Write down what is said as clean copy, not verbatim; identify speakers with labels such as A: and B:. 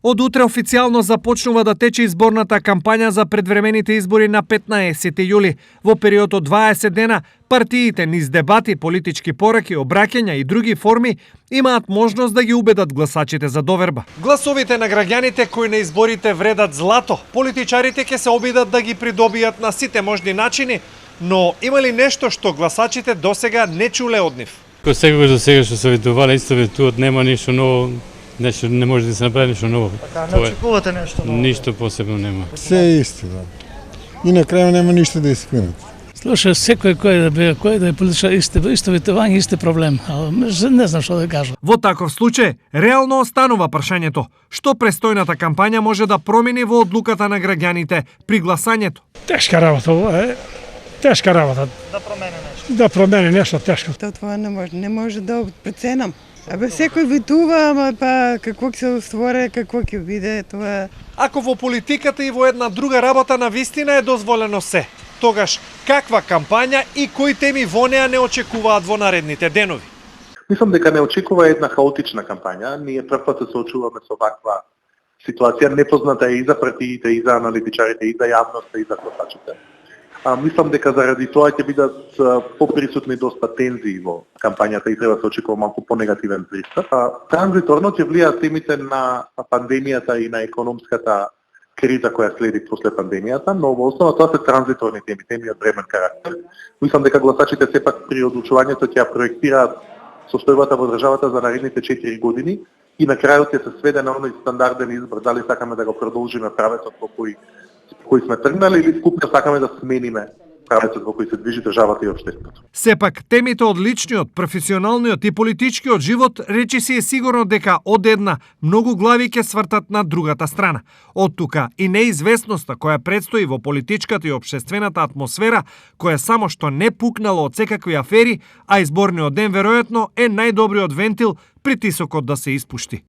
A: Од утре официјално започнува да тече изборната кампања за предвремените избори на 15 јули. Во период од 20 дена, партиите низ дебати, политички пораки, обраќања и други форми имаат можност да ги убедат гласачите за доверба. Гласовите на граѓаните кои на изборите вредат злато, политичарите ќе се обидат да ги придобијат на сите можни начини, но има ли нешто што гласачите досега не чуле од нив?
B: Кој секогаш до сега што се ветувале, исто ветуваат, нема ништо ново. Нешто не може да се направи нешто ново.
C: Така, не очекувате нешто ново?
B: Ништо посебно нема.
D: Се е исто, да. И на крај нема ништо да испинат.
E: Слушай, секој кој да е политичар исто ветување, исти проблем. Не знам што да кажам.
A: Во таков случај, реално останува прашањето: што престојната кампања може да промени во одлуката на граѓаните при гласањето?
F: Тешка работа ова е. Тешка работа.
C: Да промени нешто.
F: Да промени нешто тешко.
G: Това не може да преценам. Абе секој ветува, ама па какво ќе се створи, какво ќе биде тоа.
A: Ако во политиката и во една друга работа на вистина е дозволено се, тогаш каква кампања и кои теми во неа не очекуваат во наредните денови?
H: Мислам дека не очекува една хаотична кампања. Ние првпат се соочуваме со ваква ситуација, непозната и за партиите, и за аналитичарите, и за јавноста, и за гласачите. Мислам дека заради тоа ќе бидат поприсутни доста тензии во кампањата и треба да се очекува малку понегативен пристап. Транзиторно ќе влијаат темите на пандемијата и на економската криза која следи после пандемијата, но во основа тоа се транзиторни теми, теми од времен карактер. Мислам дека гласачите сепак при одлучувањето ќе ја проектираат состојбата во државата за наредните 4 години и на крајот ќе се сведе на оној стандарден избор, дали сакаме да го продолжиме правецот по кој сме тргнале или вкупно сакаме да смениме правецот во кој се движи државата и општеството.
A: Сепак, темите од личниот, професионалниот и политичкиот живот речиси е сигурно дека од една многу глави ќе свртат на другата страна. Од тука и неизвестноста која предстои во политичката и општествената атмосфера, која само што не пукнала од секакви афери, а изборниот ден веројатно е најдобриот вентил притисокот да се испушти.